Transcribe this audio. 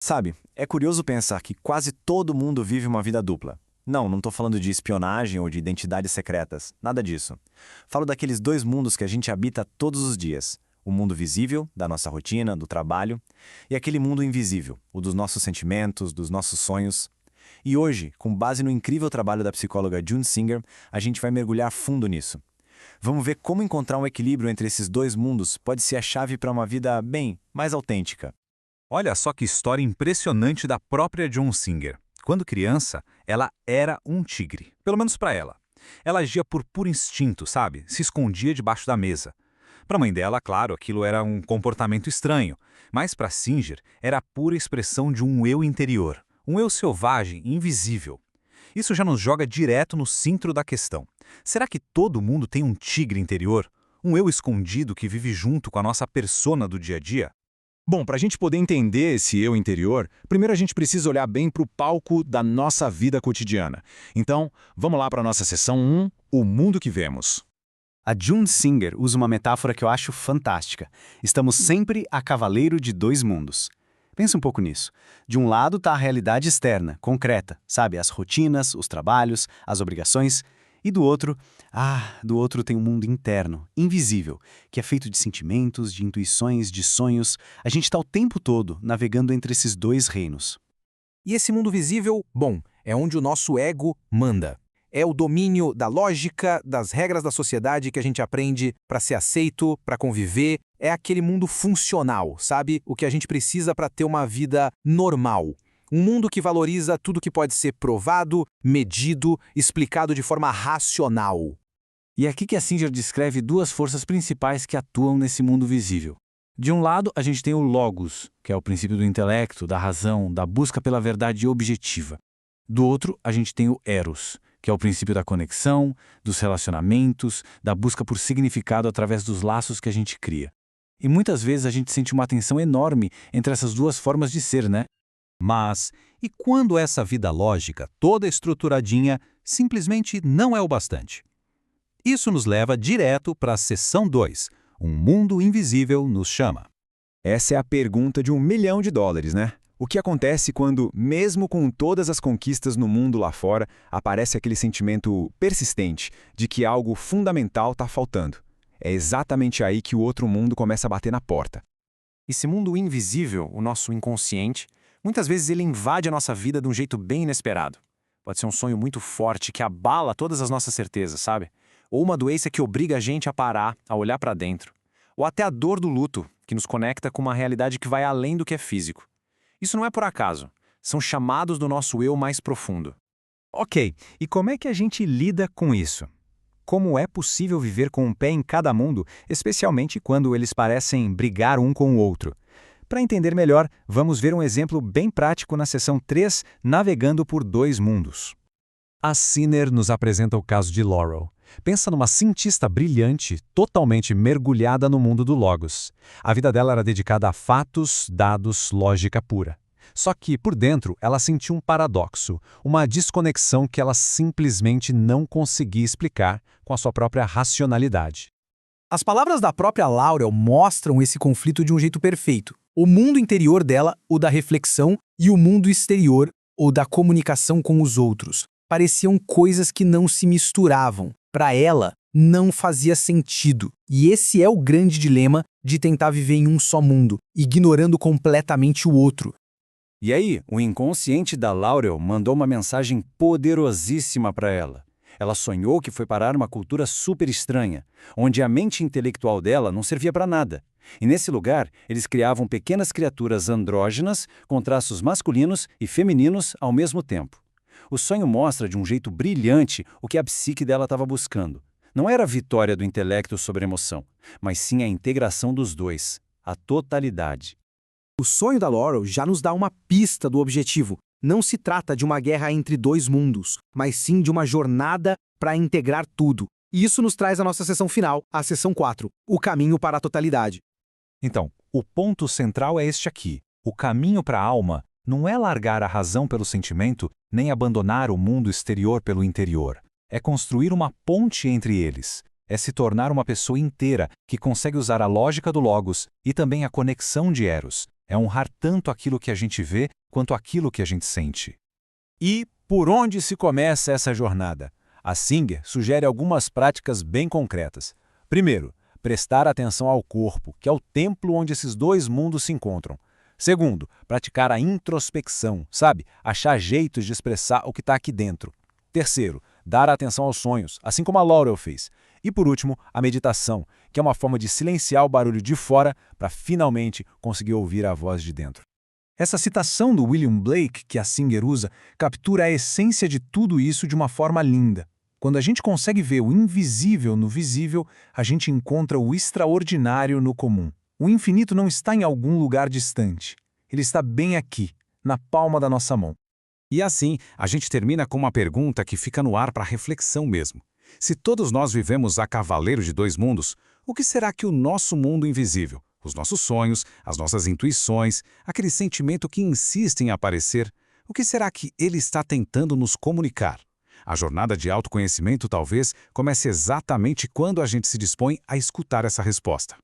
Sabe, é curioso pensar que quase todo mundo vive uma vida dupla. Não estou falando de espionagem ou de identidades secretas, nada disso. Falo daqueles dois mundos que a gente habita todos os dias. O mundo visível, da nossa rotina, do trabalho, e aquele mundo invisível, o dos nossos sentimentos, dos nossos sonhos. E hoje, com base no incrível trabalho da psicóloga June Singer, a gente vai mergulhar fundo nisso. Vamos ver como encontrar um equilíbrio entre esses dois mundos pode ser a chave para uma vida, bem, mais autêntica. Olha só que história impressionante da própria John Singer. Quando criança, ela era um tigre, pelo menos para ela. Ela agia por puro instinto, sabe? Se escondia debaixo da mesa. Para a mãe dela, claro, aquilo era um comportamento estranho, mas para Singer era a pura expressão de um eu interior, um eu selvagem, invisível. Isso já nos joga direto no centro da questão. Será que todo mundo tem um tigre interior? Um eu escondido que vive junto com a nossa persona do dia a dia? Bom, para a gente poder entender esse eu interior, primeiro a gente precisa olhar bem para o palco da nossa vida cotidiana. Então, vamos lá para a nossa seção 1, o mundo que vemos. A June Singer usa uma metáfora que eu acho fantástica. Estamos sempre a cavaleiro de dois mundos. Pensa um pouco nisso. De um lado está a realidade externa, concreta, sabe? As rotinas, os trabalhos, as obrigações. E do outro tem um mundo interno, invisível, que é feito de sentimentos, de intuições, de sonhos. A gente está o tempo todo navegando entre esses dois reinos. E esse mundo visível, bom, é onde o nosso ego manda. É o domínio da lógica, das regras da sociedade que a gente aprende para ser aceito, para conviver. É aquele mundo funcional, sabe? O que a gente precisa para ter uma vida normal. Um mundo que valoriza tudo que pode ser provado, medido, explicado de forma racional. E é aqui que a Singer descreve duas forças principais que atuam nesse mundo visível. De um lado, a gente tem o logos, que é o princípio do intelecto, da razão, da busca pela verdade objetiva. Do outro, a gente tem o eros, que é o princípio da conexão, dos relacionamentos, da busca por significado através dos laços que a gente cria. E muitas vezes a gente sente uma tensão enorme entre essas duas formas de ser, né? Mas, e quando essa vida lógica, toda estruturadinha, simplesmente não é o bastante? Isso nos leva direto para a seção 2, Um Mundo Invisível nos chama. Essa é a pergunta de $1 milhão, né? O que acontece quando, mesmo com todas as conquistas no mundo lá fora, aparece aquele sentimento persistente de que algo fundamental está faltando? É exatamente aí que o outro mundo começa a bater na porta. Esse mundo invisível, o nosso inconsciente, muitas vezes ele invade a nossa vida de um jeito bem inesperado. Pode ser um sonho muito forte que abala todas as nossas certezas, sabe? Ou uma doença que obriga a gente a parar, a olhar para dentro. Ou até a dor do luto, que nos conecta com uma realidade que vai além do que é físico. Isso não é por acaso. São chamados do nosso eu mais profundo. Ok, e como é que a gente lida com isso? Como é possível viver com um pé em cada mundo, especialmente quando eles parecem brigar um com o outro? Para entender melhor, vamos ver um exemplo bem prático na seção 3, Navegando por Dois Mundos. A Singer nos apresenta o caso de Laurel. Pensa numa cientista brilhante, totalmente mergulhada no mundo do Logos. A vida dela era dedicada a fatos, dados, lógica pura. Só que, por dentro, ela sentia um paradoxo, uma desconexão que ela simplesmente não conseguia explicar com a sua própria racionalidade. As palavras da própria Laurel mostram esse conflito de um jeito perfeito. O mundo interior dela, o da reflexão, e o mundo exterior, o da comunicação com os outros, pareciam coisas que não se misturavam. Para ela, não fazia sentido. E esse é o grande dilema de tentar viver em um só mundo, ignorando completamente o outro. E aí, o inconsciente da Laurel mandou uma mensagem poderosíssima para ela. Ela sonhou que foi parar uma cultura super estranha, onde a mente intelectual dela não servia para nada. E nesse lugar, eles criavam pequenas criaturas andrógenas com traços masculinos e femininos ao mesmo tempo. O sonho mostra de um jeito brilhante o que a psique dela estava buscando. Não era a vitória do intelecto sobre a emoção, mas sim a integração dos dois, a totalidade. O sonho da Laurel já nos dá uma pista do objetivo. Não se trata de uma guerra entre dois mundos, mas sim de uma jornada para integrar tudo. E isso nos traz a nossa sessão final, a sessão 4, o caminho para a totalidade. Então, o ponto central é este aqui. O caminho para a alma não é largar a razão pelo sentimento, nem abandonar o mundo exterior pelo interior. É construir uma ponte entre eles. É se tornar uma pessoa inteira que consegue usar a lógica do Logos e também a conexão de Eros. É honrar tanto aquilo que a gente vê quanto aquilo que a gente sente. E por onde se começa essa jornada? A Singer sugere algumas práticas bem concretas. Primeiro, prestar atenção ao corpo, que é o templo onde esses dois mundos se encontram. Segundo, praticar a introspecção, sabe? Achar jeitos de expressar o que está aqui dentro. Terceiro, dar atenção aos sonhos, assim como a Laurel fez. E por último, a meditação, que é uma forma de silenciar o barulho de fora para finalmente conseguir ouvir a voz de dentro. Essa citação do William Blake que a Singer usa captura a essência de tudo isso de uma forma linda. Quando a gente consegue ver o invisível no visível, a gente encontra o extraordinário no comum. O infinito não está em algum lugar distante. Ele está bem aqui, na palma da nossa mão. E assim, a gente termina com uma pergunta que fica no ar para reflexão mesmo. Se todos nós vivemos a cavaleiro de dois mundos, o que será que o nosso mundo invisível, os nossos sonhos, as nossas intuições, aquele sentimento que insiste em aparecer, o que será que ele está tentando nos comunicar? A jornada de autoconhecimento talvez comece exatamente quando a gente se dispõe a escutar essa resposta.